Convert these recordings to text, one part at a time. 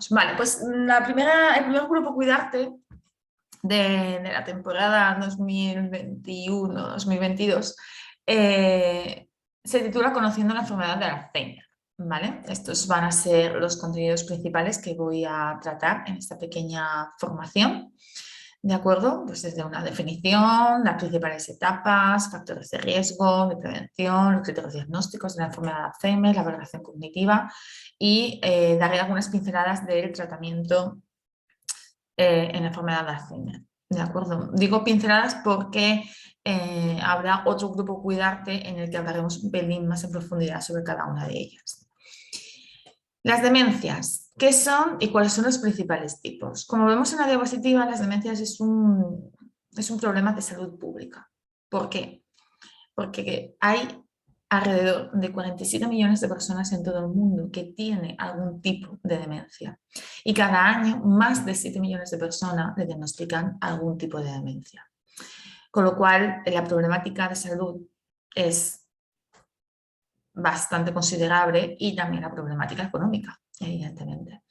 empezamos. Vale, pues el primer grupo Cuidarte de la temporada 2021-2022 se titula Conociendo la enfermedad de Alzheimer. ¿Vale? Estos van a ser los contenidos principales que voy a tratar en esta pequeña formación. ¿De acuerdo? Pues desde una definición, las principales etapas, factores de riesgo, de prevención, los criterios diagnósticos de la enfermedad de Alzheimer, la valoración cognitiva y daré algunas pinceladas del tratamiento en la enfermedad de Alzheimer. ¿De acuerdo? Digo pinceladas porque habrá otro grupo Cuidarte en el que hablaremos un pelín más en profundidad sobre cada una de ellas. Las demencias, ¿qué son y cuáles son los principales tipos? Como vemos en la diapositiva, las demencias es un problema de salud pública. ¿Por qué? Porque hay alrededor de 47 millones de personas en todo el mundo que tienen algún tipo de demencia. Y cada año más de 7 millones de personas le diagnostican algún tipo de demencia. Con lo cual, la problemática de salud es bastante considerable y también la problemática económica, evidentemente.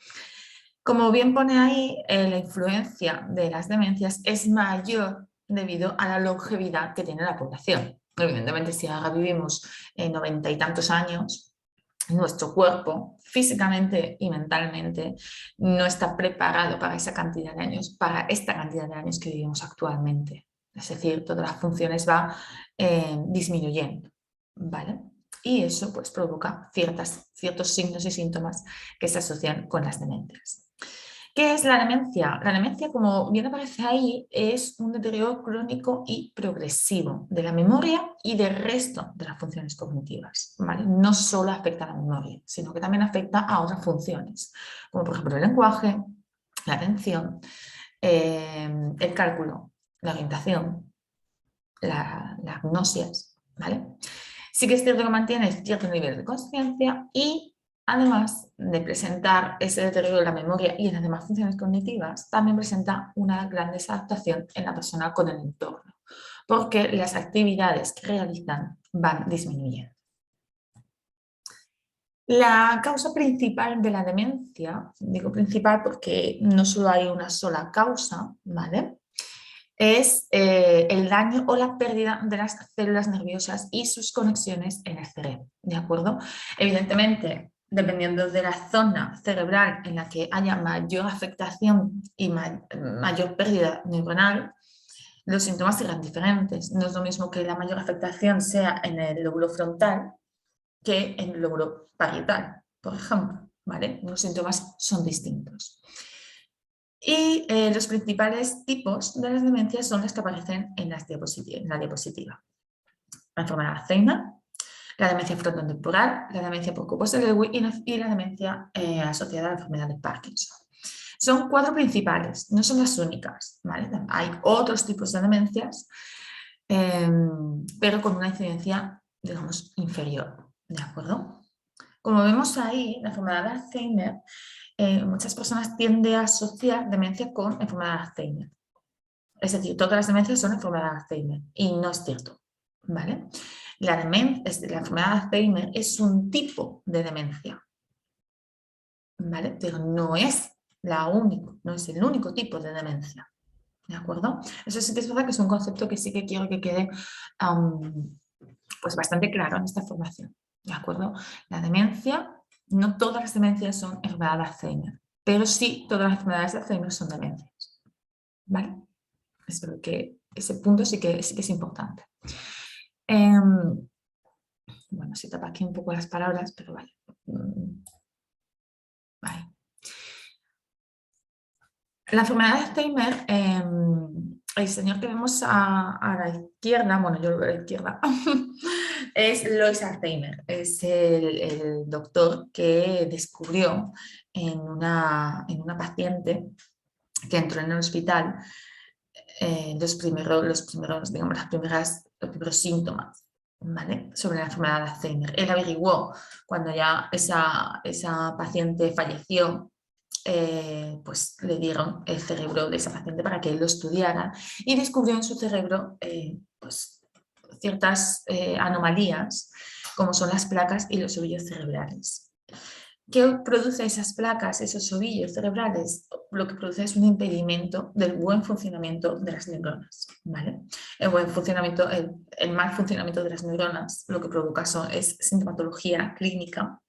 Como bien pone ahí, la influencia de las demencias es mayor debido a la longevidad que tiene la población. Evidentemente, si ahora vivimos 90 y tantos años, nuestro cuerpo físicamente y mentalmente no está preparado para esa cantidad de años, para esta cantidad de años que vivimos actualmente. Es decir, todas las funciones van disminuyendo, ¿vale? Y eso pues provoca ciertos signos y síntomas que se asocian con las demencias. ¿Qué es la demencia? La demencia, como bien aparece ahí, es un deterioro crónico y progresivo de la memoria y del resto de las funciones cognitivas, ¿vale? No solo afecta a la memoria, sino que también afecta a otras funciones, como por ejemplo el lenguaje, la atención, el cálculo, la orientación, las gnosias, ¿vale? Sí que es cierto que mantiene cierto nivel de conciencia y además de presentar ese deterioro de la memoria y en las demás funciones cognitivas, también presenta una gran desadaptación en la persona con el entorno, porque las actividades que realizan van disminuyendo. La causa principal de la demencia, digo principal porque no solo hay una sola causa, ¿vale? Es el daño o la pérdida de las células nerviosas y sus conexiones en el cerebro, ¿de acuerdo? Evidentemente, dependiendo de la zona cerebral en la que haya mayor afectación y mayor pérdida neuronal, los síntomas serán diferentes. No es lo mismo que la mayor afectación sea en el lóbulo frontal que en el lóbulo parietal, por ejemplo, ¿vale? Los síntomas son distintos. Y los principales tipos de las demencias son las que aparecen en la diapositiva. La enfermedad de Alzheimer, la demencia frontotemporal, la demencia por copos de Lewy y la demencia asociada a la enfermedad de Parkinson. Son 4 principales, no son las únicas, ¿vale? Hay otros tipos de demencias, pero con una incidencia, digamos, inferior, ¿de acuerdo? Como vemos ahí, la enfermedad de Alzheimer, muchas personas tienden a asociar demencia con enfermedad de Alzheimer. Es decir, todas las demencias son enfermedad de Alzheimer y no es cierto, ¿vale? La enfermedad de Alzheimer es un tipo de demencia, ¿vale? Pero no es no es el único tipo de demencia, ¿de acuerdo? Eso sí que es verdad que es un concepto que sí que quiero que quede pues bastante claro en esta formación, ¿de acuerdo? La demencia, no todas las demencias son enfermedad de Alzheimer, pero sí todas las enfermedades de Alzheimer son demencias, ¿vale? Espero que ese punto sí que es importante. Bueno, se tapa aquí un poco las palabras, pero vale. Vale. La enfermedad de Alzheimer, el señor que vemos a la izquierda, bueno, yo lo veo a la izquierda, es Lois Alzheimer, es el doctor que descubrió en una paciente que entró en el hospital los primeros síntomas, ¿vale? Sobre la enfermedad de Alzheimer. Él averiguó cuando ya esa paciente falleció, pues le dieron el cerebro de esa paciente para que él lo estudiara y descubrió en su cerebro pues, ciertas anomalías como son las placas y los ovillos cerebrales. ¿Qué produce esas placas, esos ovillos cerebrales? Lo que produce es un impedimento del buen funcionamiento de las neuronas, ¿vale? El buen funcionamiento, el mal funcionamiento de las neuronas lo que provoca es sintomatología clínica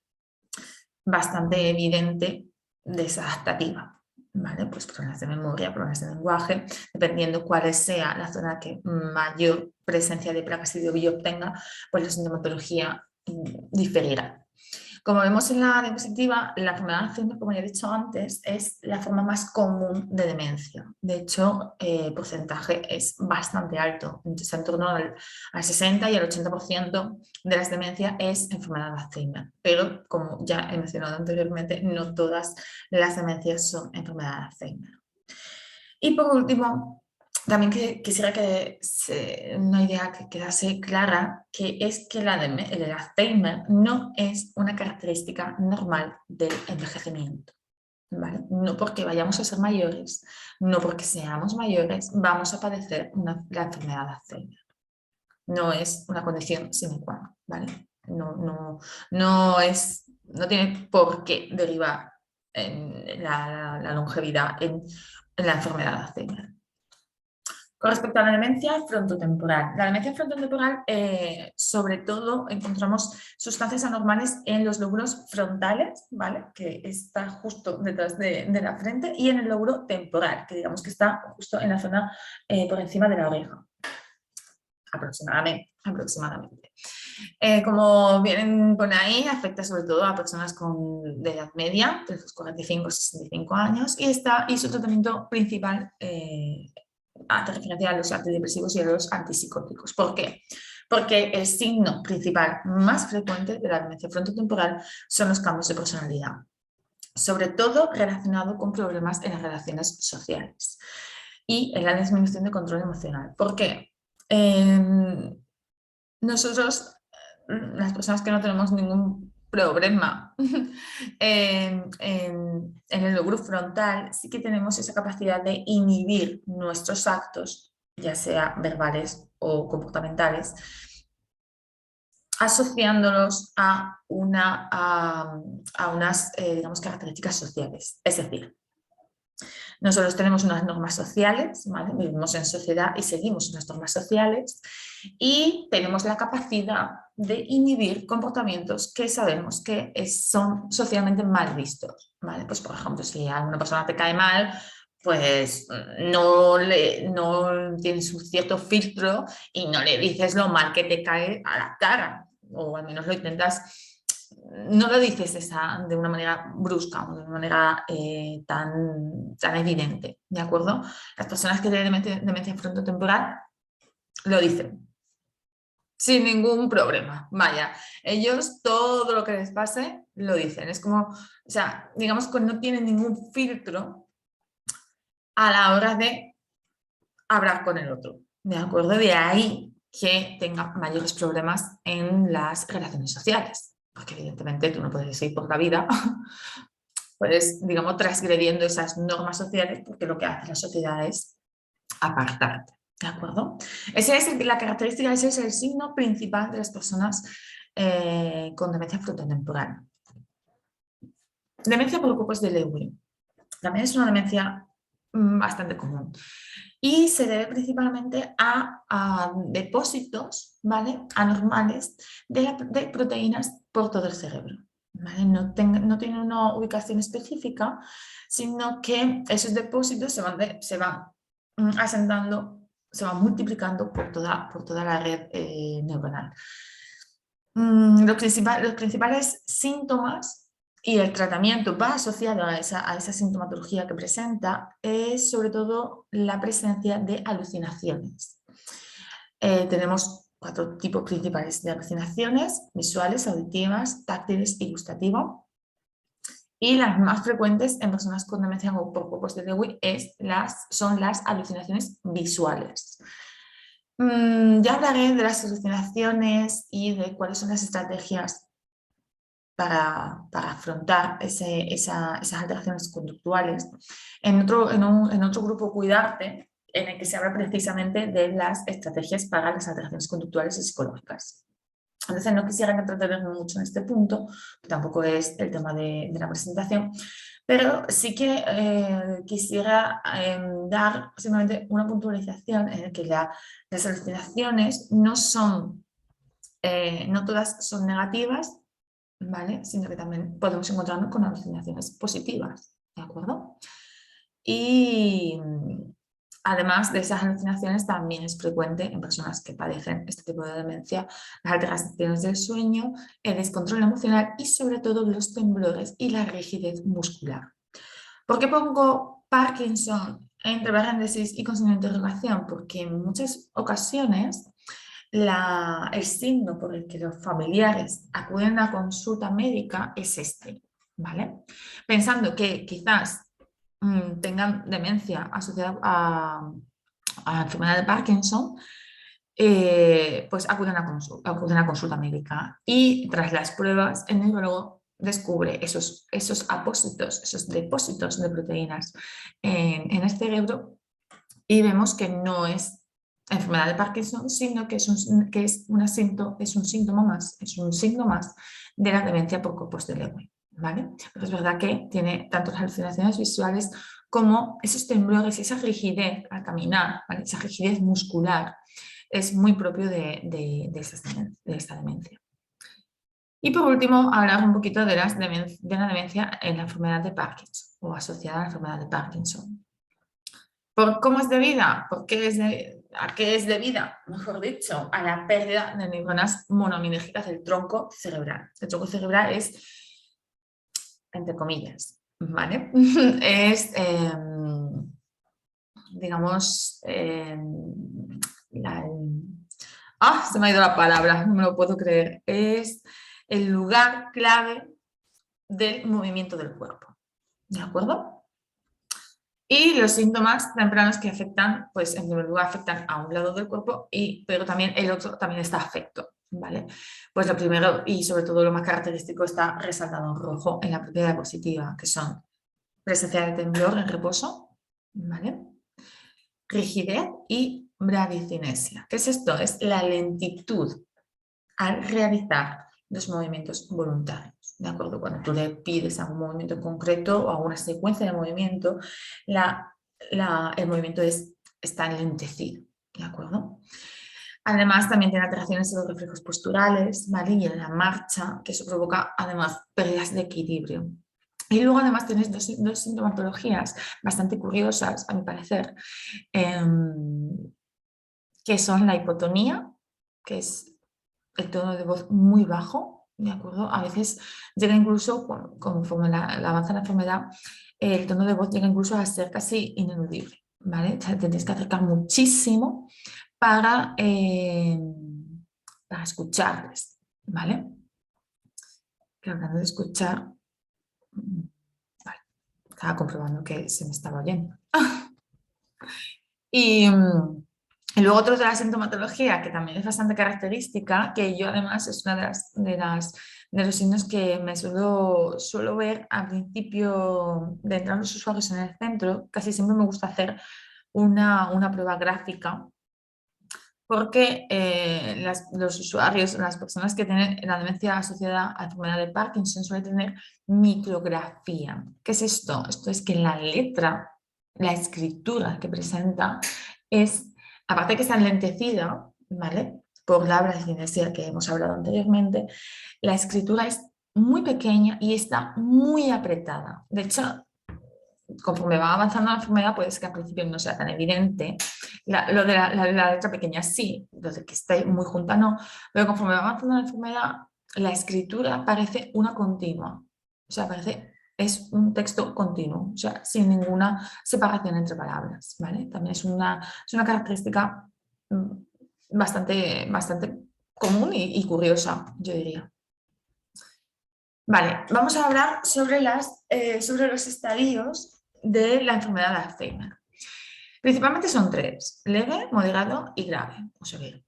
bastante evidente, desadaptativa, ¿vale? Pues problemas de memoria, problemas de lenguaje, dependiendo cuál sea la zona que mayor presencia de placas y de ovillo obtenga, pues la sintomatología diferirá. Como vemos en la diapositiva, la enfermedad de Alzheimer, como ya he dicho antes, es la forma más común de demencia. De hecho, el porcentaje es bastante alto, está en torno al 60 y al 80% de las demencias es enfermedad de Alzheimer. Pero, como ya he mencionado anteriormente, no todas las demencias son enfermedad de Alzheimer. Y por último, también quisiera que una idea que quedase clara, que es que el Alzheimer no es una característica normal del envejecimiento, ¿vale? No porque vayamos a ser mayores, no porque seamos mayores, vamos a padecer la enfermedad de Alzheimer. No es una condición sine qua non, ¿vale? No tiene por qué derivar en la longevidad en la enfermedad de Alzheimer. Con respecto a la demencia frontotemporal. La demencia frontotemporal, sobre todo, encontramos sustancias anormales en los lóbulos frontales, ¿vale? Que está justo detrás de la frente, y en el lóbulo temporal, que digamos que está justo en la zona por encima de la oreja. Aproximadamente. Como bien pone ahí, afecta sobre todo a personas de edad media, de los 45 a 65 años, y su tratamiento principal hace referencia a los antidepresivos y a los antipsicóticos. ¿Por qué? Porque el signo principal más frecuente de la demencia frontotemporal son los cambios de personalidad, sobre todo relacionado con problemas en las relaciones sociales y en la disminución de control emocional. ¿Por qué? Nosotros, las personas que no tenemos ningún problema en el lóbulo frontal, sí que tenemos esa capacidad de inhibir nuestros actos, ya sea verbales o comportamentales, asociándolos a unas digamos, características sociales. Es decir, nosotros tenemos unas normas sociales, ¿vale? Vivimos en sociedad y seguimos unas normas sociales, y tenemos la capacidad de inhibir comportamientos que sabemos que son socialmente mal vistos, ¿vale? Pues, por ejemplo, si a una persona te cae mal, pues no tienes un cierto filtro y no le dices lo mal que te cae a la cara, o al menos lo intentas. No lo dices de una manera brusca, de una manera tan evidente, ¿de acuerdo? Las personas que tienen demencia frontotemporal lo dicen sin ningún problema, vaya. Ellos todo lo que les pase lo dicen. Es como, o sea, digamos que no tienen ningún filtro a la hora de hablar con el otro, ¿de acuerdo? De ahí que tenga mayores problemas en las relaciones sociales, porque evidentemente tú no puedes ir por la vida pues, digamos, transgrediendo esas normas sociales, porque lo que hace la sociedad es apartarte, ¿de acuerdo? Esa es la característica, ese es el signo principal de las personas con demencia frontotemporal. Demencia por grupos de Lewy. También es una demencia bastante común y se debe principalmente a depósitos, ¿vale?, anormales de proteínas por todo el cerebro. ¿Vale? No tiene una ubicación específica, sino que esos depósitos se van asentando, se van multiplicando por toda la red neuronal. Los principales síntomas y el tratamiento va asociado a esa sintomatología que presenta es sobre todo la presencia de alucinaciones. Tenemos 4 tipos principales de alucinaciones: visuales, auditivas, táctiles y gustativas. Y las más frecuentes en personas con demencia por grupos de Lewy son las alucinaciones visuales. Ya hablaré de las alucinaciones y de cuáles son las estrategias para afrontar esas alteraciones conductuales en otro grupo, Cuidarte, en el que se habla precisamente de las estrategias para las alteraciones conductuales y psicológicas. Entonces no quisiera entretenerme mucho en este punto, que tampoco es el tema de la presentación, pero sí que quisiera dar simplemente una puntualización en la que las alucinaciones no son, no todas son negativas, ¿vale? Sino que también podemos encontrarnos con alucinaciones positivas, ¿de acuerdo? Y además de esas alucinaciones, también es frecuente en personas que padecen este tipo de demencia las alteraciones del sueño, el descontrol emocional y sobre todo los temblores y la rigidez muscular. ¿Por qué pongo Parkinson entre paréntesis y con signo de interrogación? Porque en muchas ocasiones el signo por el que los familiares acuden a consulta médica es este, ¿vale? Pensando que quizás tengan demencia asociada a la enfermedad de Parkinson, pues acuden a consulta médica y tras las pruebas el neurólogo descubre esos apósitos, esos depósitos de proteínas en el cerebro y vemos que no es enfermedad de Parkinson, sino que es un síntoma más, es un signo más de la demencia por corpus de Lewy, ¿vale? Pero es verdad que tiene tanto las alucinaciones visuales como esos temblores, esa rigidez al caminar, ¿vale? Esa rigidez muscular es muy propio de esta demencia. Y por último, hablar un poquito de la demencia en la enfermedad de Parkinson o asociada a la enfermedad de Parkinson. ¿Cómo es debida? ¿A qué es debida? Mejor dicho, a la pérdida de neuronas monoaminérgicas del tronco cerebral. El tronco cerebral es, entre comillas, ¿vale? Es, digamos, se me ha ido la palabra, no me lo puedo creer. Es el lugar clave del movimiento del cuerpo. ¿De acuerdo? Y los síntomas tempranos que afectan, pues en primer lugar afectan a un lado del cuerpo, pero también el otro también está afecto, ¿vale? Pues lo primero y sobre todo lo más característico está resaltado en rojo en la propia diapositiva, que son presencia de temblor en reposo, ¿vale? Rigidez y bradicinesia. ¿Qué es esto? Es la lentitud al realizar los movimientos voluntarios. ¿De acuerdo? Cuando tú le pides a un movimiento en concreto o a una secuencia de movimiento, el movimiento está enlentecido. ¿De acuerdo? Además, también tiene alteraciones en los reflejos posturales, ¿vale? Y en la marcha, que eso provoca además pérdidas de equilibrio. Y luego además tienes dos sintomatologías bastante curiosas, a mi parecer, que son la hipotonía, que es el tono de voz muy bajo, ¿de acuerdo? A veces llega incluso, conforme avanza la enfermedad, el tono de voz llega incluso a ser casi ineludible, ¿vale? O sea, te tienes que acercar muchísimo para escucharles, ¿vale? Que hablando de escuchar, vale, estaba comprobando que se me estaba oyendo. Y luego otro de la sintomatología que también es bastante característica, que yo además es una de los signos que me suelo ver al principio de entrar los usuarios en el centro. Casi siempre me gusta hacer una prueba gráfica porque los usuarios, las personas que tienen la demencia asociada a la enfermedad de Parkinson suelen tener micrografía. ¿Qué es esto? Esto es que la letra, la escritura que presenta es, aparte de que está enlentecida, ¿vale? Por la bradicinesia que hemos hablado anteriormente, la escritura es muy pequeña y está muy apretada. De hecho, conforme va avanzando la enfermedad, puede ser que al principio no sea tan evidente. Lo de la letra pequeña sí, lo de que esté muy junta no, pero conforme va avanzando la enfermedad, la escritura parece una continua. O sea, es un texto continuo, o sea, sin ninguna separación entre palabras, ¿vale? También es una característica bastante común y curiosa, yo diría. Vale, vamos a hablar sobre los estadios de la enfermedad de Alzheimer. Principalmente son 3, leve, moderado y grave o severo.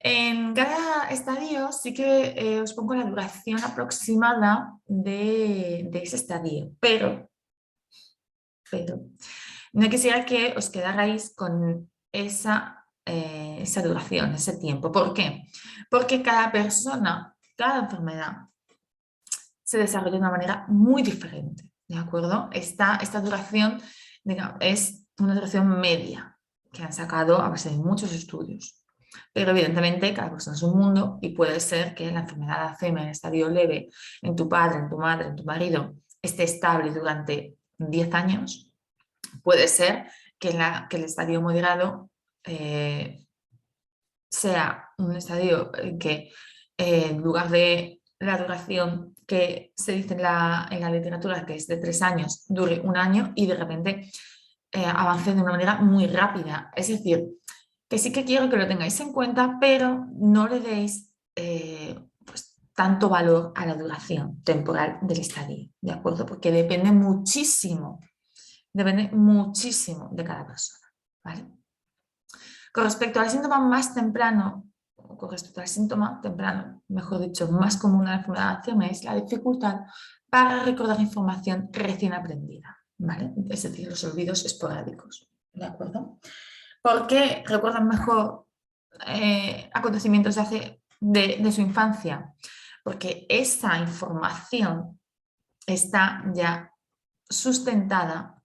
En cada estadio sí que os pongo la duración aproximada de ese estadio, pero no quisiera que os quedarais con esa esa duración, ese tiempo. ¿Por qué? Porque cada persona, cada enfermedad se desarrolla de una manera muy diferente, ¿de acuerdo? Esta duración, digamos, es una duración media que han sacado a base de muchos estudios. Pero evidentemente cada persona es un mundo y puede ser que la enfermedad de Alzheimer en estadio leve en tu padre, en tu madre, en tu marido esté estable durante 10 años. Puede ser que el estadio moderado sea un estadio que en lugar de la duración que se dice en la literatura, que es de 3 años, dure 1 año y de repente avance de una manera muy rápida. Es decir, que sí que quiero que lo tengáis en cuenta, pero no le deis pues, tanto valor a la duración temporal del estadio, ¿de acuerdo? Porque depende muchísimo de cada persona, ¿vale? Con respecto al síntoma más temprano, o con respecto al síntoma temprano, mejor dicho, más común de la enfermedad de Alzheimer es la dificultad para recordar información recién aprendida, ¿vale? Es decir, los olvidos esporádicos, ¿de acuerdo? Porque recuerdan mejor acontecimientos de su infancia, porque esa información está ya sustentada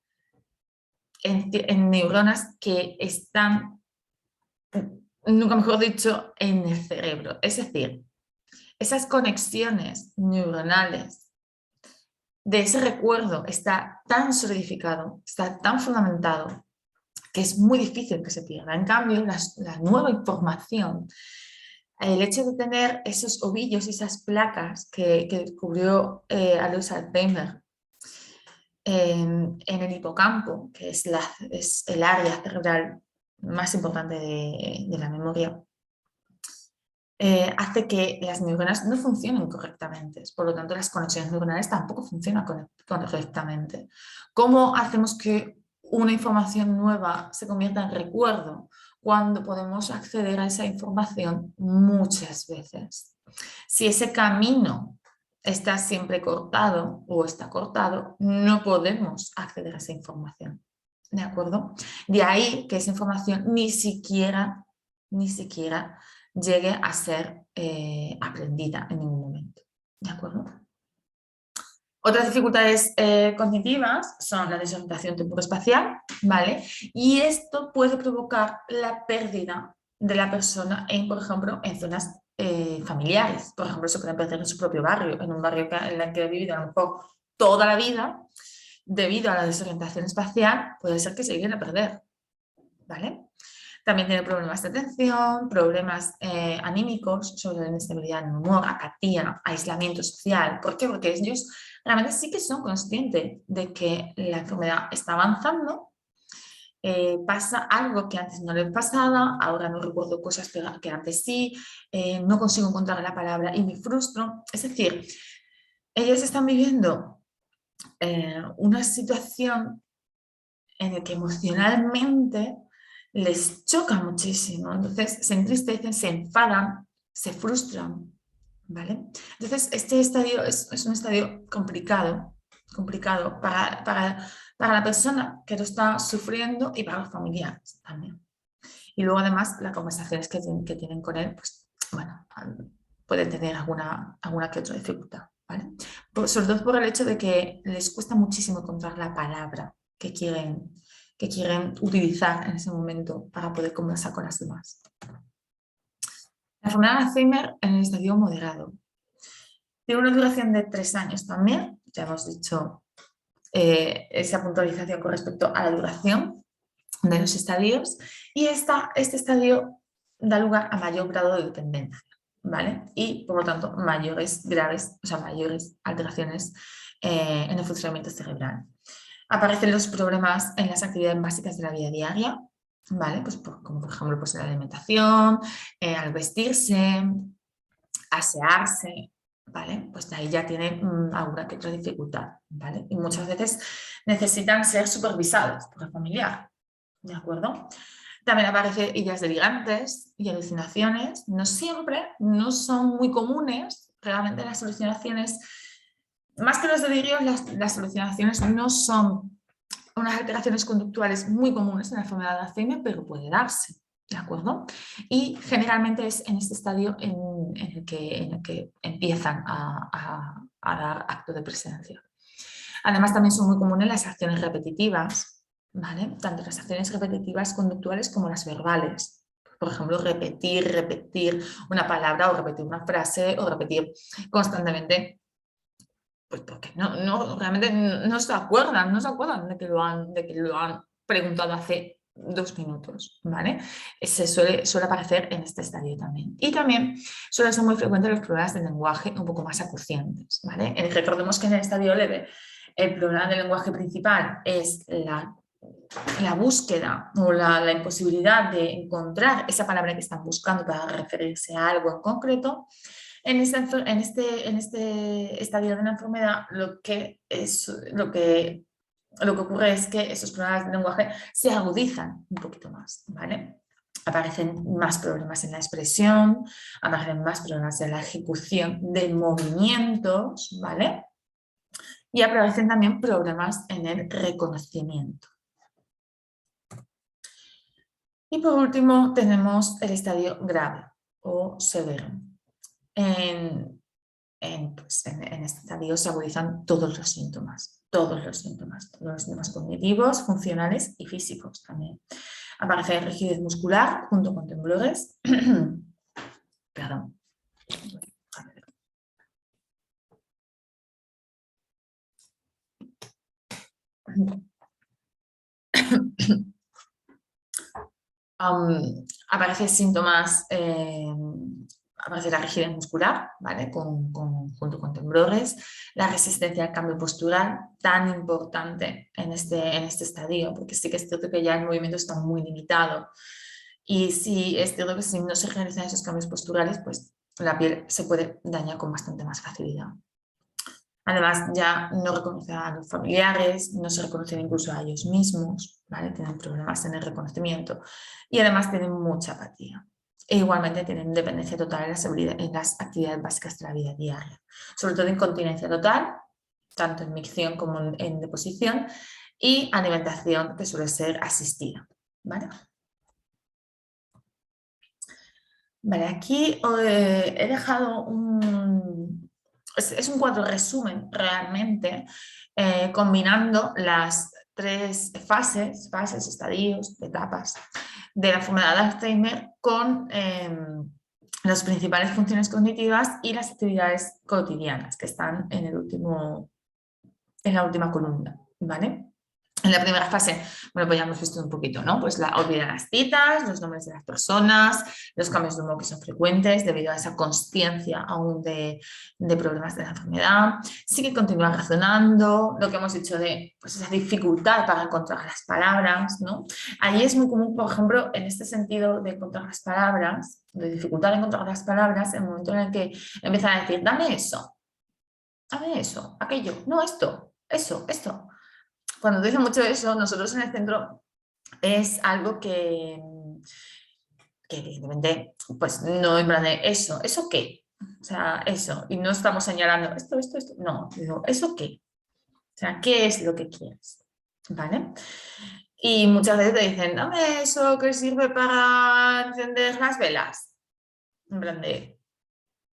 en neuronas que están, nunca mejor dicho, en el cerebro. Es decir, esas conexiones neuronales de ese recuerdo está tan solidificado, está tan fundamentado, que es muy difícil que se pierda. En cambio, la nueva información, el hecho de tener esos ovillos y esas placas que descubrió Alois Alzheimer en el hipocampo, que es el área cerebral más importante de la memoria, hace que las neuronas no funcionen correctamente. Por lo tanto, las conexiones neuronales tampoco funcionan correctamente. ¿Cómo hacemos que una información nueva se convierta en recuerdo cuando podemos acceder a esa información muchas veces? Si ese camino está siempre cortado o está cortado, no podemos acceder a esa información. ¿De acuerdo? De ahí que esa información ni siquiera llegue a ser aprendida en ningún momento. ¿De acuerdo? Otras dificultades cognitivas son la desorientación temporoespacial, ¿vale? Y esto puede provocar la pérdida de la persona por ejemplo, en zonas familiares. Por ejemplo, se puede perder en su propio barrio, en un barrio en el que ha vivido a lo mejor toda la vida, debido a la desorientación espacial, puede ser que se lleguen a perder, ¿vale? También tiene problemas de atención, problemas anímicos, sobre la inestabilidad en el humor, apatía, aislamiento social. ¿Por qué? Porque ellos realmente sí que son conscientes de que la enfermedad está avanzando, pasa algo que antes no les pasaba, ahora no recuerdo cosas que antes sí, no consigo encontrar la palabra y me frustro. Es decir, ellos están viviendo una situación en la que emocionalmente les choca muchísimo, entonces se entristecen, se enfadan, se frustran, ¿vale? Entonces este estadio es un estadio complicado para la persona que lo está sufriendo y para los familiares también. Y luego además las conversaciones que tienen con él, pues bueno, pueden tener alguna que otra dificultad, ¿vale? Sobre todo por el hecho de que les cuesta muchísimo encontrar la palabra que quieren utilizar en ese momento para poder conversar con las demás. La enfermedad de Alzheimer en el estadio moderado. Tiene una duración de 3 años también, ya hemos dicho esa puntualización con respecto a la duración de los estadios, y este estadio da lugar a mayor grado de dependencia, ¿vale? Y por lo tanto mayores alteraciones en el funcionamiento cerebral. Aparecen los problemas en las actividades básicas de la vida diaria, ¿vale? Pues como por ejemplo pues, la alimentación, al vestirse, asearse, ¿vale? Pues de ahí ya tienen alguna que otra dificultad, ¿vale? Y muchas veces necesitan ser supervisados por el familiar, ¿de acuerdo? También aparecen ideas delirantes y alucinaciones, no siempre, no son muy comunes, realmente las alucinaciones, más que los delirios, las alucinaciones no son unas alteraciones conductuales muy comunes en la enfermedad de Alzheimer, pero puede darse, ¿de acuerdo? Y generalmente es en este estadio en el que empiezan a dar acto de presencia. Además, también son muy comunes las acciones repetitivas, ¿vale? Tanto las acciones repetitivas conductuales como las verbales. Por ejemplo, repetir una palabra o repetir una frase o repetir constantemente, pues porque realmente no se acuerdan de que lo han preguntado hace 2 minutos, ¿vale? Suele aparecer en este estadio también. Y también suelen ser muy frecuentes los problemas del lenguaje un poco más acuciantes, ¿vale? Recordemos que en el estadio leve el problema del lenguaje principal es la búsqueda o la imposibilidad de encontrar esa palabra que están buscando para referirse a algo en concreto. En este estadio de la enfermedad lo que ocurre es que esos problemas de lenguaje se agudizan un poquito más, ¿vale? Aparecen más problemas en la expresión, aparecen más problemas en la ejecución de movimientos, ¿vale? Y aparecen también problemas en el reconocimiento. Y por último tenemos el estadio grave o severo. En este estadio se agudizan todos los síntomas cognitivos, funcionales y físicos también. Aparece rigidez muscular junto con temblores. Perdón. Aparecen síntomas, aparece la rigidez muscular, ¿vale? Junto con temblores, la resistencia al cambio postural, tan importante en este estadio, porque sí que es cierto que ya el movimiento está muy limitado. Y sí, es cierto que si no se realizan esos cambios posturales, pues la piel se puede dañar con bastante más facilidad. Además, ya no reconocen a los familiares, no se reconocen incluso a ellos mismos, ¿vale? Tienen problemas en el reconocimiento y además tienen mucha apatía. E igualmente tienen dependencia total en las actividades básicas de la vida diaria, sobre todo incontinencia total, tanto en micción como en deposición, y alimentación que suele ser asistida, ¿vale? Vale, aquí he dejado es un cuadro resumen realmente, combinando las 3 fases, estadios, etapas de la enfermedad de Alzheimer con las principales funciones cognitivas y las actividades cotidianas que están en la última columna, ¿vale? En la primera fase, bueno, pues ya hemos visto un poquito, ¿no? Pues olvidar las citas, los nombres de las personas, los cambios de humor que son frecuentes debido a esa consciencia aún de problemas de la enfermedad. Sí que continúa razonando, lo que hemos dicho de pues, esa dificultad para encontrar las palabras, ¿no? Ahí es muy común, por ejemplo, en este sentido de encontrar las palabras, de dificultad de encontrar las palabras, en el momento en el que empiezan a decir, dame eso, aquello, no esto, eso, esto. Cuando dicen mucho eso, nosotros en el centro es algo que evidentemente, pues no en plan de ¿eso qué? O sea, eso, y no estamos señalando esto, no, digo, ¿eso qué? O sea, ¿qué es lo que quieres? ¿Vale? Y muchas veces te dicen, dame eso que sirve para encender las velas. En plan de,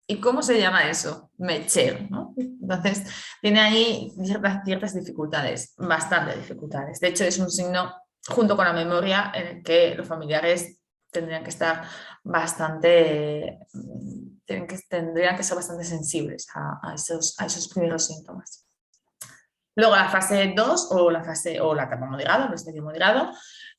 ¿y cómo se llama eso? Mechero, ¿no? Entonces, tiene ahí ciertas dificultades, bastantes dificultades. De hecho, es un signo, junto con la memoria, en el que los familiares tendrían que estar tendrían que ser bastante sensibles a esos primeros síntomas. Luego la fase 2 o la etapa moderada, el estadio moderado,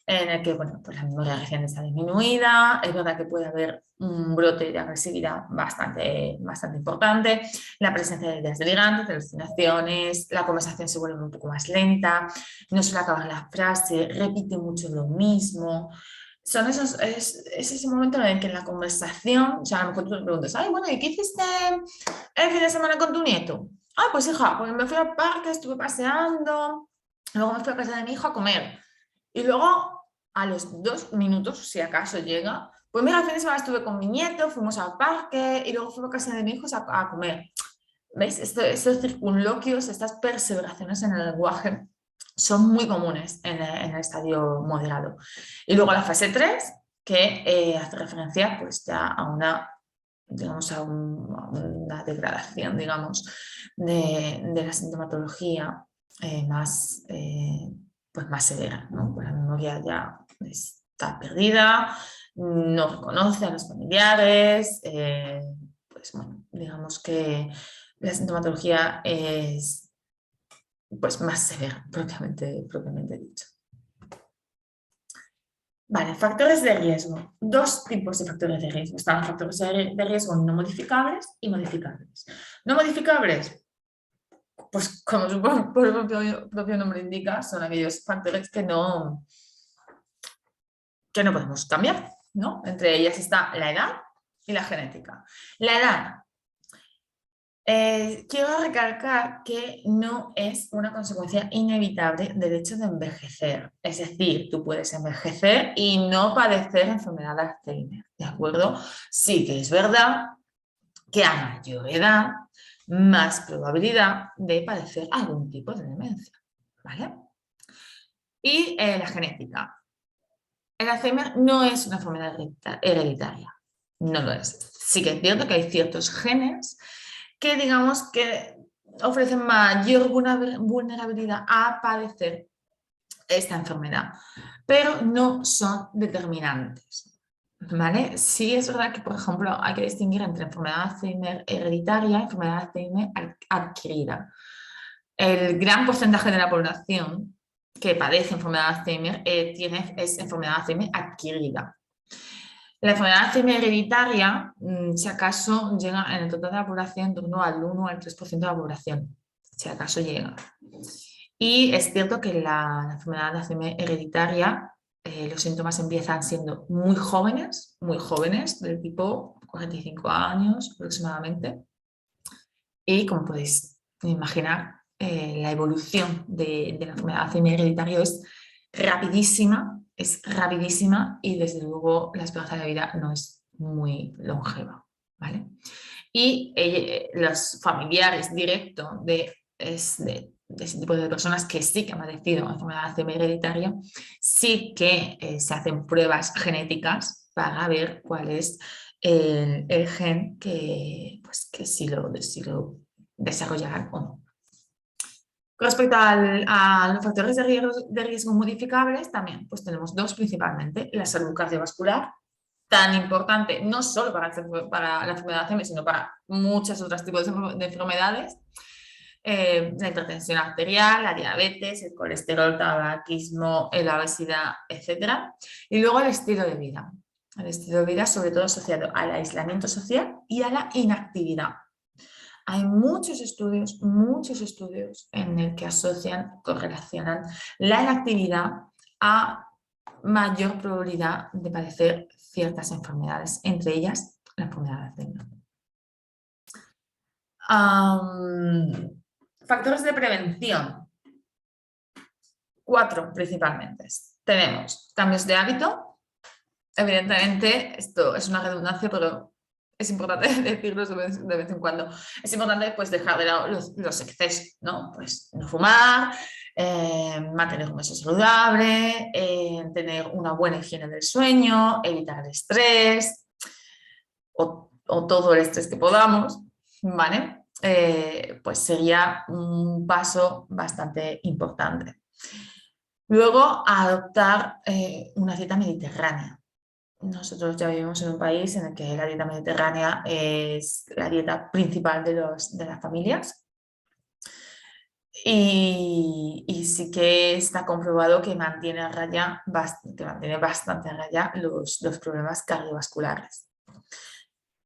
en el que bueno, pues la memoria reciente está disminuida, es verdad que puede haber un brote de agresividad bastante importante, la presencia de ideas delirantes, de alucinaciones, la conversación se vuelve un poco más lenta, no suele acabar la frase, repite mucho lo mismo. Es ese momento en el que en la conversación, o sea, a lo mejor tú le preguntas, ay, bueno, ¿y qué hiciste el fin de semana con tu nieto? Ah, pues hija, pues me fui al parque, estuve paseando, luego me fui a casa de mi hijo a comer. Y luego, a los 2 minutos, si acaso llega, pues mira, el fin de semana estuve con mi nieto, fuimos al parque y luego fui a casa de mi hijo a comer. ¿Veis? Estos circunloquios, estas perseveraciones en el lenguaje son muy comunes en el estadio moderado. Y luego la fase 3, que hace referencia pues ya a una, digamos, a una degradación, digamos, de la sintomatología más, pues más severa, ¿no? Pues la memoria ya está perdida, no reconoce a los familiares, pues bueno, digamos que la sintomatología es pues más severa, propiamente dicho. Vale, factores de riesgo. Dos tipos de factores de riesgo. Están los factores de riesgo no modificables y modificables. No modificables, pues como su propio nombre indica, son aquellos factores que no podemos cambiar, ¿no? Entre ellas está la edad y la genética. La edad. Quiero recalcar que no es una consecuencia inevitable del hecho de envejecer. Es decir, tú puedes envejecer y no padecer enfermedad de Alzheimer, ¿de acuerdo? Sí que es verdad que a mayor edad, más probabilidad de padecer algún tipo de demencia, ¿vale? Y la genética. El Alzheimer no es una enfermedad hereditaria, no lo es. Sí que es cierto que hay ciertos genes que digamos que ofrecen mayor vulnerabilidad a padecer esta enfermedad, pero no son determinantes, ¿vale? Sí es verdad que, por ejemplo, hay que distinguir entre enfermedad de Alzheimer hereditaria y enfermedad de Alzheimer adquirida. El gran porcentaje de la población que padece enfermedad de Alzheimer es enfermedad de Alzheimer adquirida. La enfermedad de Alzheimer hereditaria, si acaso, llega en el total de la población en torno al 1 al 3% de la población, si acaso llega. Y es cierto que la enfermedad de Alzheimer hereditaria, los síntomas empiezan siendo muy jóvenes, del tipo 45 años aproximadamente. Y como podéis imaginar, la evolución de la enfermedad de Alzheimer hereditaria es rapidísima y desde luego la esperanza de vida no es muy longeva, ¿vale? Y los familiares directos de ese tipo de personas que sí que han padecido enfermedad de Alzheimer hereditaria, sí que se hacen pruebas genéticas para ver cuál es el gen pues, que sí lo desarrollarán o no. Con respecto a los factores de riesgo modificables, también pues tenemos dos principalmente. La salud cardiovascular, tan importante no solo para la enfermedad de Alzheimer, sino para muchos otros tipos de enfermedades. La hipertensión arterial, la diabetes, el colesterol, tabaquismo, la obesidad, etc. Y luego el estilo de vida. El estilo de vida sobre todo asociado al aislamiento social y a la inactividad. Hay muchos estudios en el que correlacionan la inactividad a mayor probabilidad de padecer ciertas enfermedades, entre ellas la enfermedad de Alzheimer. Factores de prevención. 4 principalmente. Tenemos cambios de hábito. Evidentemente, esto es una redundancia, pero es importante decirlo de vez en cuando. Es importante pues, dejar de lado los excesos, ¿no? Pues no fumar, mantener un peso saludable, tener una buena higiene del sueño, evitar el estrés o todo el estrés que podamos, ¿vale? Pues sería un paso bastante importante. Luego, adoptar una dieta mediterránea. Nosotros ya vivimos en un país en el que la dieta mediterránea es la dieta principal de las familias y sí que está comprobado que mantiene bastante a raya los problemas cardiovasculares.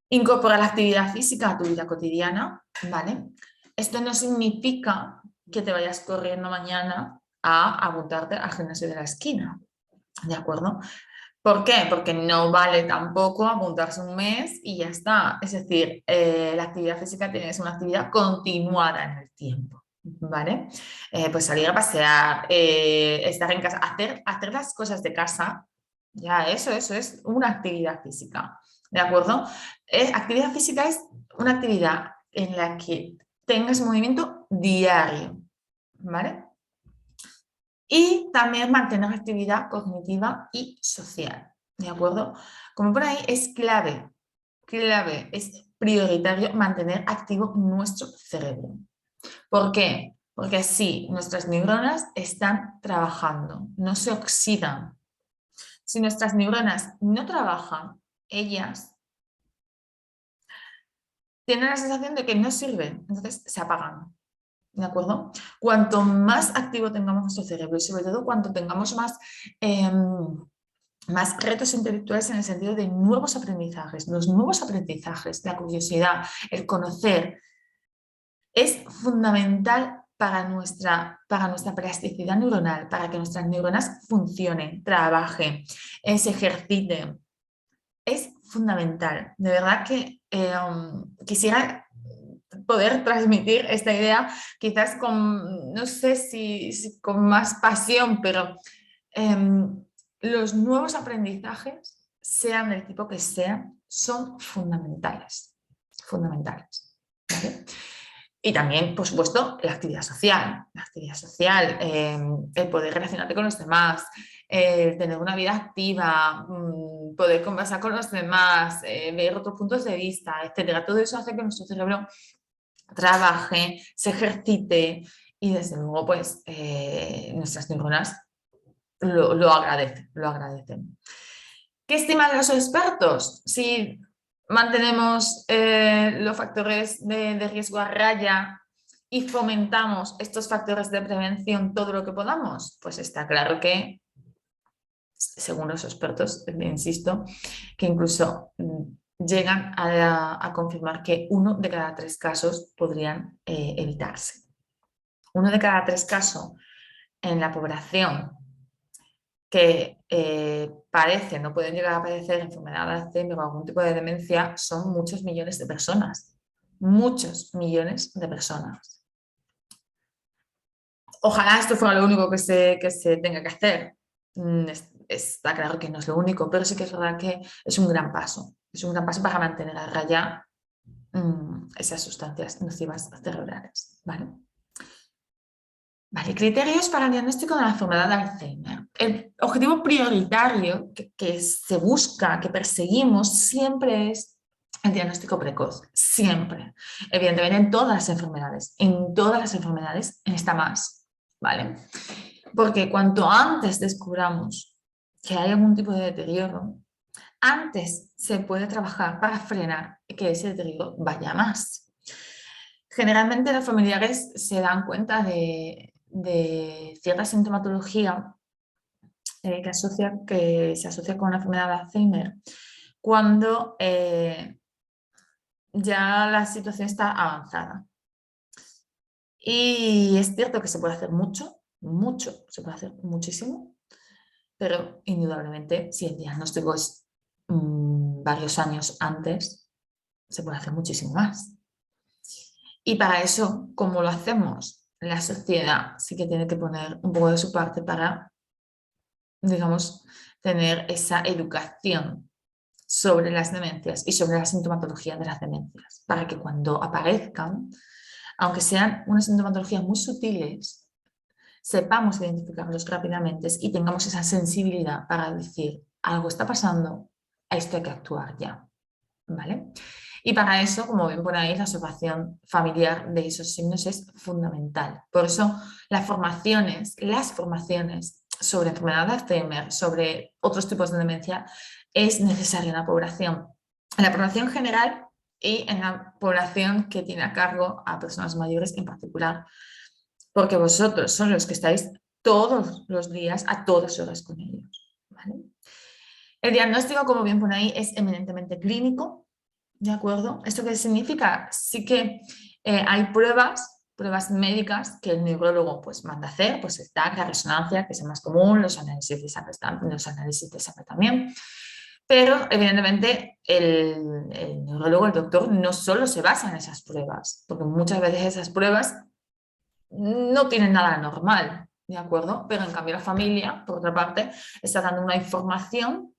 Incorporar la actividad física a tu vida cotidiana, ¿vale? Esto no significa que te vayas corriendo mañana a apuntarte al gimnasio de la esquina, ¿de acuerdo? ¿Por qué? Porque no vale tampoco apuntarse un mes y ya está. Es decir, la actividad física tiene que ser una actividad continuada en el tiempo, ¿vale? Pues salir a pasear, estar en casa, hacer las cosas de casa, ya eso es una actividad física, ¿de acuerdo? Actividad física es una actividad en la que tengas movimiento diario, ¿vale? Y también mantener actividad cognitiva y social. ¿de acuerdo? Como por ahí es clave, es prioritario mantener activo nuestro cerebro. ¿Por qué? Porque así nuestras neuronas están trabajando, no se oxidan. Si nuestras neuronas no trabajan, ellas tienen la sensación de que no sirven, entonces se apagan. ¿De acuerdo? Cuanto más activo tengamos nuestro cerebro y sobre todo cuanto tengamos más retos intelectuales en el sentido de nuevos aprendizajes, los nuevos aprendizajes, la curiosidad, el conocer, es fundamental para nuestra plasticidad neuronal, para que nuestras neuronas funcionen, trabajen, se ejerciten. Es fundamental. De verdad que quisiera poder transmitir esta idea quizás con, no sé si con más pasión, pero los nuevos aprendizajes, sean del tipo que sean, son fundamentales. Fundamentales. ¿Vale? Y también, por supuesto, la actividad social. La actividad social, el poder relacionarte con los demás, tener una vida activa, poder conversar con los demás, ver otros puntos de vista, etcétera. Todo eso hace que nuestro cerebro trabaje, se ejercite y desde luego pues nuestras neuronas lo agradecen, lo agradecen. ¿Qué estiman los expertos? Si mantenemos los factores de riesgo a raya y fomentamos estos factores de prevención todo lo que podamos, pues está claro que, según los expertos, insisto, que incluso llegan a confirmar que 1 de cada 3 casos podrían evitarse. 1 de cada 3 casos en la población que padecen, no pueden llegar a padecer enfermedad de Alzheimer o algún tipo de demencia, son muchos millones de personas. Muchos millones de personas. Ojalá esto fuera lo único que se tenga que hacer. Está claro que no es lo único, pero sí que es verdad que es un gran paso. Es un gran paso para mantener a raya esas sustancias nocivas cerebrales. ¿Vale? Vale, criterios para el diagnóstico de la enfermedad de Alzheimer. El objetivo prioritario que se busca, que perseguimos, siempre es el diagnóstico precoz, siempre. Evidentemente en todas las enfermedades, en esta más, ¿vale? Porque cuanto antes descubramos que hay algún tipo de deterioro, antes se puede trabajar para frenar que ese deterioro vaya más. Generalmente los familiares se dan cuenta de cierta sintomatología que se asocia con una enfermedad de Alzheimer cuando ya la situación está avanzada. Y es cierto que se puede hacer mucho, se puede hacer muchísimo, pero indudablemente si el diagnóstico es varios años antes, se puede hacer muchísimo más. Y para eso, ¿cómo lo hacemos? La sociedad sí que tiene que poner un poco de su parte para, digamos, tener esa educación sobre las demencias y sobre la sintomatología de las demencias, para que cuando aparezcan, aunque sean unas sintomatologías muy sutiles, sepamos identificarlos rápidamente y tengamos esa sensibilidad para decir, algo está pasando, a esto hay que actuar ya, ¿vale? Y para eso, como ven por ahí, la observación familiar de esos signos es fundamental. Por eso las formaciones sobre enfermedad de Alzheimer, sobre otros tipos de demencia, es necesaria en la población general y en la población que tiene a cargo a personas mayores en particular, porque vosotros son los que estáis todos los días, a todas horas con ellos, ¿vale? El diagnóstico, como bien pone ahí, es eminentemente clínico, ¿de acuerdo? ¿Esto qué significa? Sí que hay pruebas médicas que el neurólogo pues, manda a hacer, pues está la resonancia, que es el más común, los análisis de sangre también, pero evidentemente el neurólogo, el doctor, no solo se basa en esas pruebas, porque muchas veces esas pruebas no tienen nada normal, ¿de acuerdo? Pero en cambio la familia, por otra parte, está dando una información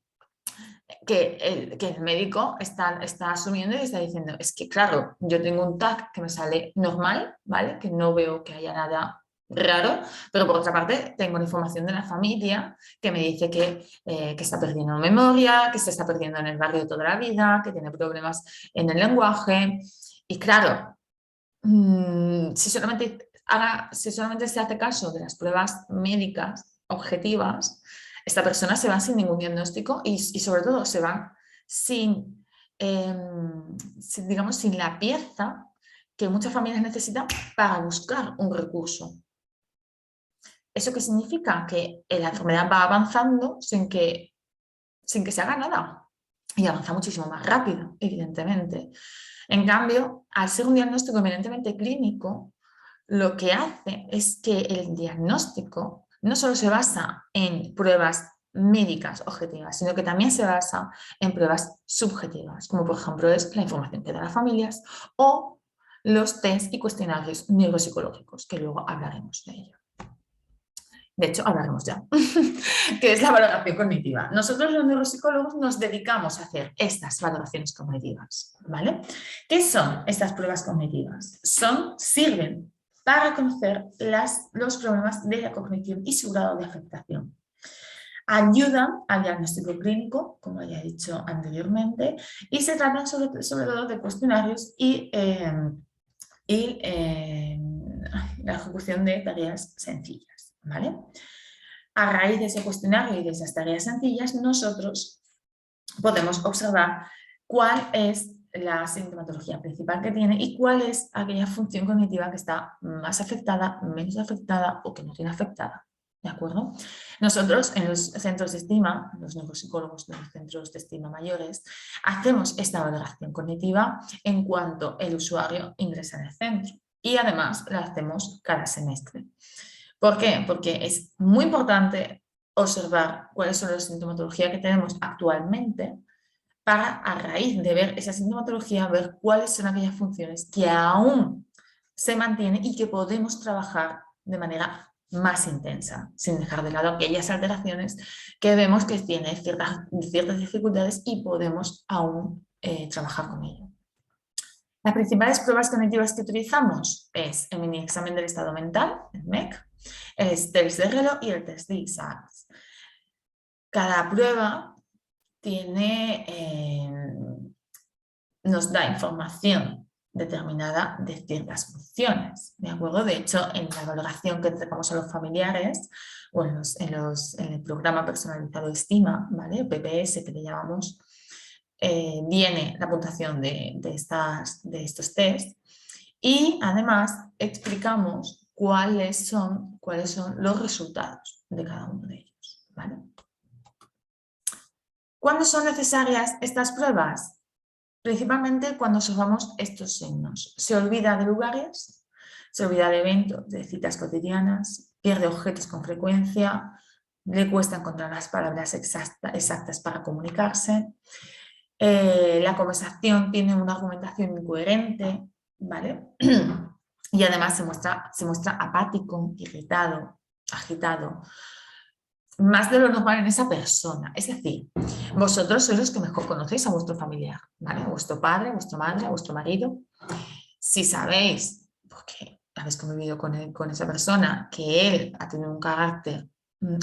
que el médico está asumiendo y está diciendo, es que claro, yo tengo un TAC que me sale normal, ¿vale? Que no veo que haya nada raro, pero por otra parte tengo la información de la familia que me dice que está perdiendo memoria, que se está perdiendo en el barrio toda la vida, que tiene problemas en el lenguaje. Y claro, si solamente se hace caso de las pruebas médicas objetivas, esta persona se va sin ningún diagnóstico y sobre todo se va sin, digamos, sin la pieza que muchas familias necesitan para buscar un recurso. ¿Eso qué significa? Que la enfermedad va avanzando sin que se haga nada y avanza muchísimo más rápido, evidentemente. En cambio, al ser un diagnóstico eminentemente clínico, lo que hace es que el diagnóstico no solo se basa en pruebas médicas objetivas, sino que también se basa en pruebas subjetivas, como por ejemplo es la información que dan las familias o los test y cuestionarios neuropsicológicos, que luego hablaremos de ello. De hecho, hablaremos ya, que es la valoración cognitiva. Nosotros los neuropsicólogos nos dedicamos a hacer estas valoraciones cognitivas, ¿vale? ¿Qué son estas pruebas cognitivas? Sirven para conocer los problemas de la cognición y su grado de afectación. Ayudan al diagnóstico clínico, como ya he dicho anteriormente, y se tratan sobre todo de cuestionarios y la ejecución de tareas sencillas, ¿vale? A raíz de ese cuestionario y de esas tareas sencillas, nosotros podemos observar cuál es la sintomatología principal que tiene y cuál es aquella función cognitiva que está más afectada, menos afectada o que no tiene afectada. ¿De acuerdo? Nosotros en los centros de estima, los neuropsicólogos de los centros de estima mayores, hacemos esta valoración cognitiva en cuanto el usuario ingresa en el centro y además la hacemos cada semestre. ¿Por qué? Porque es muy importante observar cuáles son las sintomatologías que tenemos actualmente para, a raíz de ver esa sintomatología, ver cuáles son aquellas funciones que aún se mantienen y que podemos trabajar de manera más intensa, sin dejar de lado aquellas alteraciones que vemos que tienen ciertas dificultades y podemos aún trabajar con ello. Las principales pruebas cognitivas que utilizamos es el mini examen del estado mental, el MEC, el test de reloj y el test de ISACS. Cada prueba nos da información determinada de ciertas funciones, ¿de acuerdo? De hecho, en la valoración que entregamos a los familiares o en el programa personalizado de estima, ¿vale? PPS que le llamamos, viene la puntuación de estos test y además explicamos cuáles son los resultados de cada uno de ellos, ¿vale? ¿Cuándo son necesarias estas pruebas? Principalmente cuando observamos estos signos. Se olvida de lugares, se olvida de eventos, de citas cotidianas, pierde objetos con frecuencia, le cuesta encontrar las palabras exactas para comunicarse, la conversación tiene una argumentación incoherente, ¿vale? Y además se muestra apático, irritado, agitado, más de lo normal en esa persona. Es decir, vosotros sois los que mejor conocéis a vuestro familiar, ¿vale? A vuestro padre, a vuestra madre, a vuestro marido. Si sabéis, porque habéis convivido con esa persona, que él ha tenido un carácter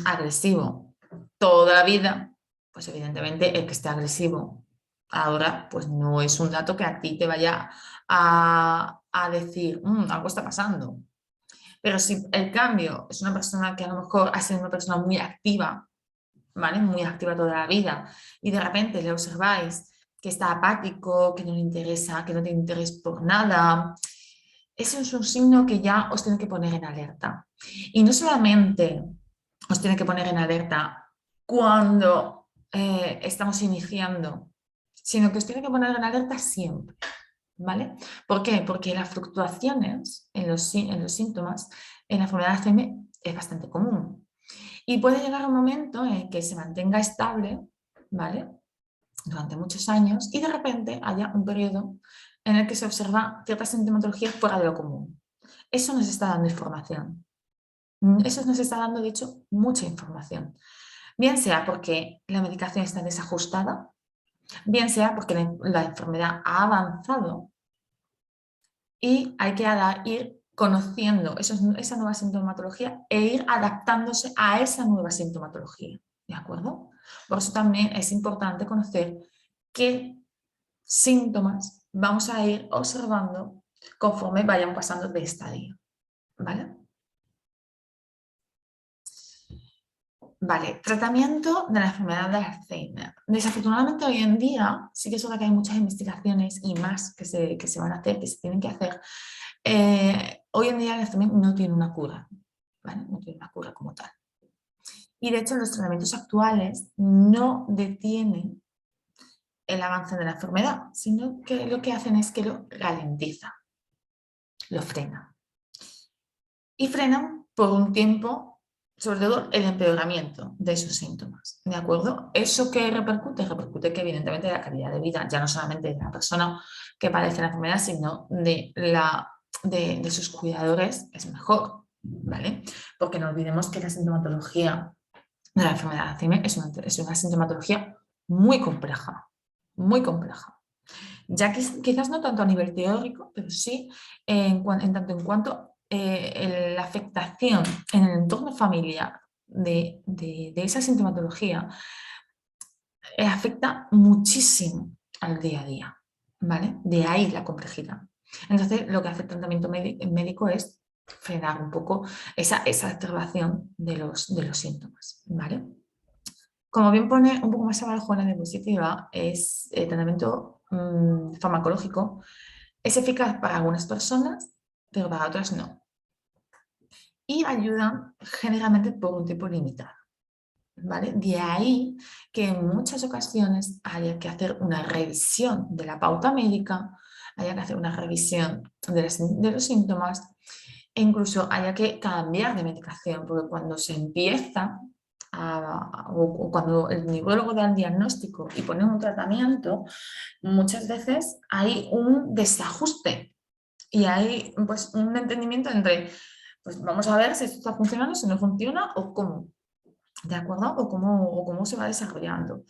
agresivo toda la vida, pues evidentemente el que esté agresivo ahora, pues no es un dato que a ti te vaya a decir, algo está pasando. Pero si el cambio es una persona que a lo mejor ha sido una persona muy activa, ¿vale? Muy activa toda la vida, y de repente le observáis que está apático, que no le interesa, que no tiene interés por nada, eso es un signo que ya os tiene que poner en alerta. Y no solamente os tiene que poner en alerta cuando estamos iniciando, sino que os tiene que poner en alerta siempre. ¿Vale? ¿Por qué? Porque las fluctuaciones en los síntomas en la enfermedad de Alzheimer es bastante común. Y puede llegar un momento en que se mantenga estable, ¿vale? Durante muchos años y de repente haya un periodo en el que se observa cierta sintomatología fuera de lo común. Eso nos está dando información. Eso nos está dando, de hecho, mucha información. Bien sea porque la medicación está desajustada, bien sea porque la enfermedad ha avanzado y hay que ir conociendo esa nueva sintomatología e ir adaptándose a esa nueva sintomatología, ¿de acuerdo? Por eso también es importante conocer qué síntomas vamos a ir observando conforme vayan pasando de estadio, ¿vale? Vale, tratamiento de la enfermedad de Alzheimer. Desafortunadamente hoy en día sí que es verdad que hay muchas investigaciones y más que se van a hacer, que se tienen que hacer. Hoy en día el Alzheimer no tiene una cura, ¿vale? No tiene una cura como tal. Y de hecho los tratamientos actuales no detienen el avance de la enfermedad, sino que lo que hacen es que lo ralentiza, lo frena. Y frenan por un tiempo, sobre todo, el empeoramiento de esos síntomas, ¿de acuerdo? ¿Eso qué repercute? Repercute que evidentemente la calidad de vida, ya no solamente de la persona que padece la enfermedad, sino de sus cuidadores es mejor, ¿vale? Porque no olvidemos que la sintomatología de la enfermedad de Alzheimer es una sintomatología muy compleja, muy compleja. Ya que quizás no tanto a nivel teórico, pero sí en tanto en cuanto la afectación en el entorno familiar de esa sintomatología afecta muchísimo al día a día, ¿vale? De ahí la complejidad. Entonces, lo que hace el tratamiento médico es frenar un poco esa exacerbación de los síntomas, ¿vale? Como bien pone un poco más abajo en la diapositiva, es el tratamiento farmacológico. Es eficaz para algunas personas, pero para otras no. Y ayudan generalmente por un tiempo limitado, ¿vale? De ahí que en muchas ocasiones haya que hacer una revisión de la pauta médica, haya que hacer una revisión de los síntomas e incluso haya que cambiar de medicación, porque cuando se empieza o cuando el neurólogo da el diagnóstico y pone un tratamiento, muchas veces hay un desajuste y hay pues un entendimiento entre, pues vamos a ver si esto está funcionando, si no funciona o cómo, ¿de acuerdo? O cómo se va desarrollando.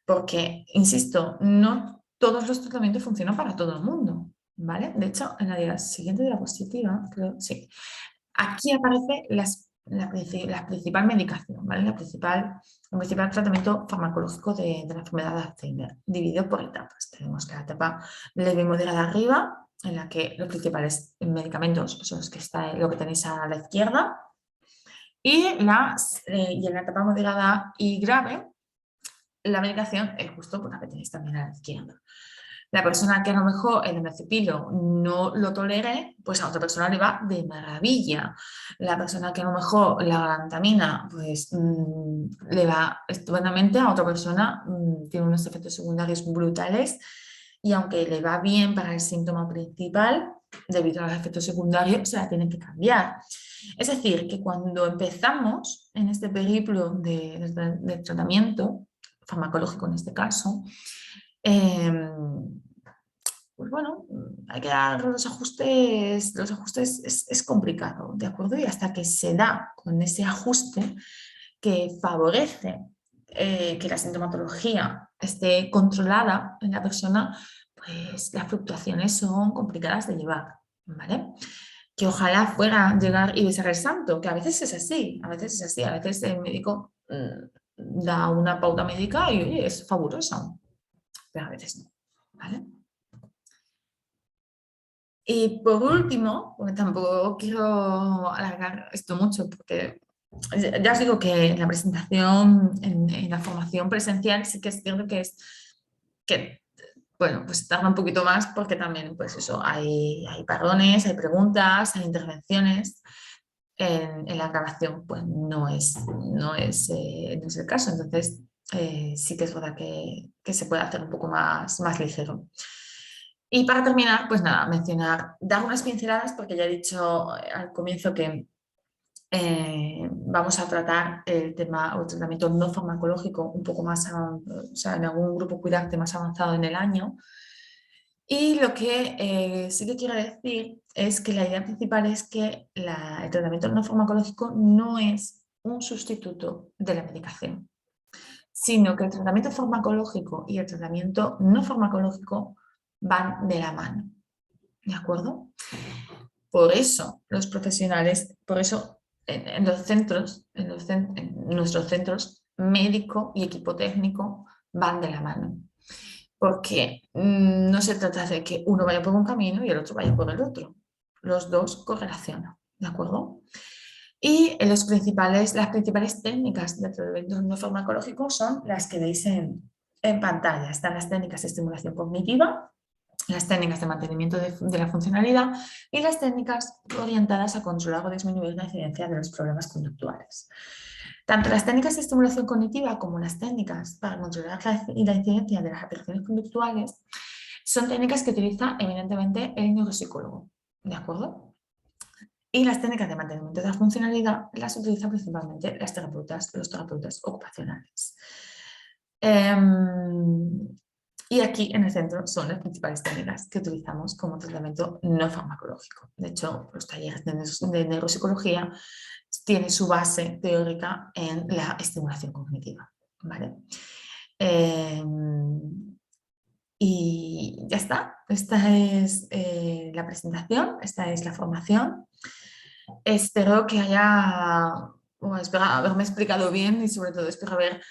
Porque, insisto, no todos los tratamientos funcionan para todo el mundo, ¿vale? De hecho, en la siguiente diapositiva, creo, sí, aquí aparece la principal medicación, ¿vale? El principal tratamiento farmacológico de la enfermedad de Alzheimer, dividido por etapas. Tenemos la etapa leve y moderada arriba, en la que los principales medicamentos son los que está lo que tenéis a la izquierda, y en la etapa moderada y grave, la medicación es justo por la que tenéis también a la izquierda. La persona que a lo mejor el endocepilo no lo tolere, pues a otra persona le va de maravilla. La persona que a lo mejor la galantamina pues le va estupendamente, a otra persona tiene unos efectos secundarios brutales y aunque le va bien para el síntoma principal, debido a los efectos secundarios se la tiene que cambiar. Es decir, que cuando empezamos en este periplo de tratamiento farmacológico en este caso, pues bueno, hay que dar los ajustes es complicado, ¿de acuerdo? Y hasta que se da con ese ajuste que favorece que la sintomatología esté controlada en la persona, pues las fluctuaciones son complicadas de llevar, ¿vale? Que ojalá fuera llegar y besar el santo, que a veces es así, a veces es así, a veces el médico da una pauta médica y oye, es fabulosa, pero a veces no, ¿vale? Y por último, porque tampoco quiero alargar esto mucho, porque ya os digo que en la presentación, en la formación presencial, sí que es cierto que bueno, pues tarda un poquito más porque también, pues eso, hay parones, hay preguntas, hay intervenciones. En la grabación, pues no es el caso. Entonces, sí que es verdad que se puede hacer un poco más ligero. Y para terminar, pues nada, dar unas pinceladas, porque ya he dicho al comienzo que vamos a tratar el tema o el tratamiento no farmacológico un poco más, o sea, en algún grupo cuidante más avanzado en el año. Y lo que sí que quiero decir es que la idea principal es que el tratamiento no farmacológico no es un sustituto de la medicación, sino que el tratamiento farmacológico y el tratamiento no farmacológico van de la mano, ¿de acuerdo? Por eso los profesionales, por eso en los centros, en nuestros centros, médico y equipo técnico van de la mano. Porque no se trata de que uno vaya por un camino y el otro vaya por el otro. Los dos correlacionan, ¿de acuerdo? Y las principales técnicas de tratamiento no farmacológico son las que veis en pantalla. Están las técnicas de estimulación cognitiva, las técnicas de mantenimiento de la funcionalidad y las técnicas orientadas a controlar o disminuir la incidencia de los problemas conductuales. Tanto las técnicas de estimulación cognitiva como las técnicas para controlar la incidencia de las alteraciones conductuales son técnicas que utiliza evidentemente el neuropsicólogo, ¿de acuerdo? Y las técnicas de mantenimiento de la funcionalidad las utilizan principalmente los terapeutas ocupacionales. Y aquí en el centro son las principales técnicas que utilizamos como tratamiento no farmacológico. De hecho, los talleres de neuropsicología tienen su base teórica en la estimulación cognitiva, ¿vale? Y ya está. Esta es la presentación, esta es la formación. Espero que espero haberme explicado bien y sobre todo espero haber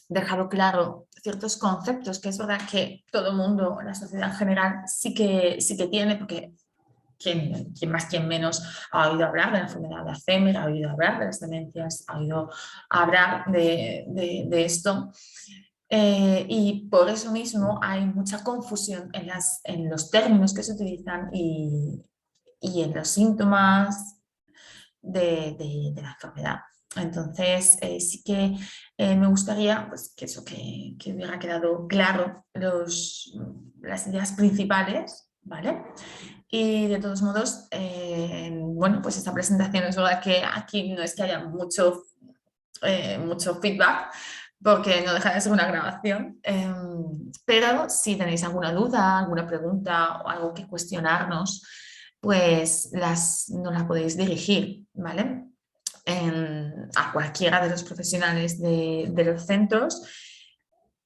dejado claro ciertos conceptos que es verdad que todo el mundo, la sociedad en general, sí que tiene, porque quien más, quien menos ha oído hablar de la enfermedad de Alzheimer, ha oído hablar de las demencias, ha oído hablar de esto. Y por eso mismo hay mucha confusión en los términos que se utilizan y en los síntomas de la enfermedad. Entonces, sí que me gustaría pues, que hubiera quedado claro las ideas principales, ¿vale? Y de todos modos, bueno, pues esta presentación es verdad que aquí no es que haya mucho feedback, porque no deja de ser una grabación, pero si tenéis alguna duda, alguna pregunta o algo que cuestionarnos, pues nos la podéis dirigir, ¿vale? A cualquiera de los profesionales de los centros,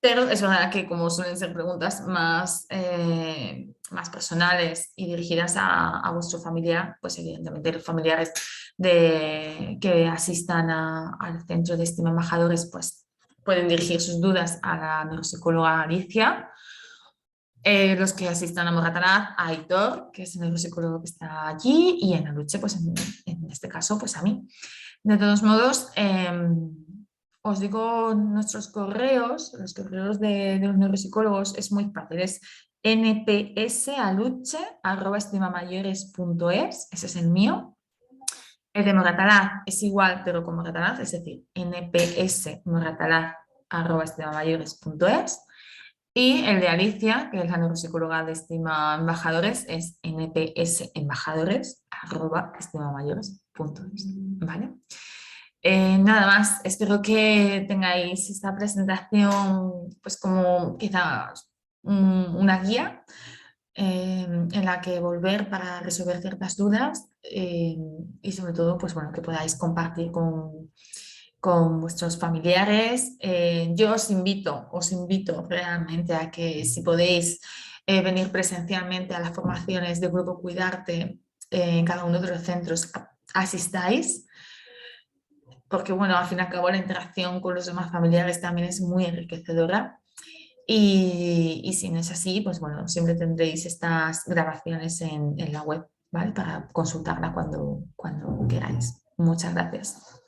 pero es verdad que como suelen ser preguntas más personales y dirigidas a vuestro familiar, pues evidentemente los familiares que asistan al centro de estima embajadores pues pueden dirigir sus dudas a la neuropsicóloga Alicia. Los que asistan a Moratalaz, a Aitor, que es el neuropsicólogo que está allí, y en Aluche, pues en este caso, pues a mí. De todos modos, os digo nuestros correos, los correos de los neuropsicólogos es muy fácil, es npsaluche@estimamayores.es, ese es el mío. El de Moratalaz es igual, pero con Moratalaz, es decir, npsmoratalaz@estimamayores.es. Y el de Alicia, que es la neuropsicóloga de Estima Embajadores, es npsembajadores@estimamayores.es, ¿vale? Nada más, espero que tengáis esta presentación pues como quizás una guía en la que volver para resolver ciertas dudas y sobre todo pues bueno, que podáis compartir con vuestros familiares. Yo os invito realmente a que si podéis venir presencialmente a las formaciones de Grupo Cuidarte en cada uno de los centros, asistáis, porque bueno, al fin y al cabo la interacción con los demás familiares también es muy enriquecedora. Y si no es así, pues bueno, siempre tendréis estas grabaciones en la web, ¿vale? Para consultarla cuando queráis. Muchas gracias.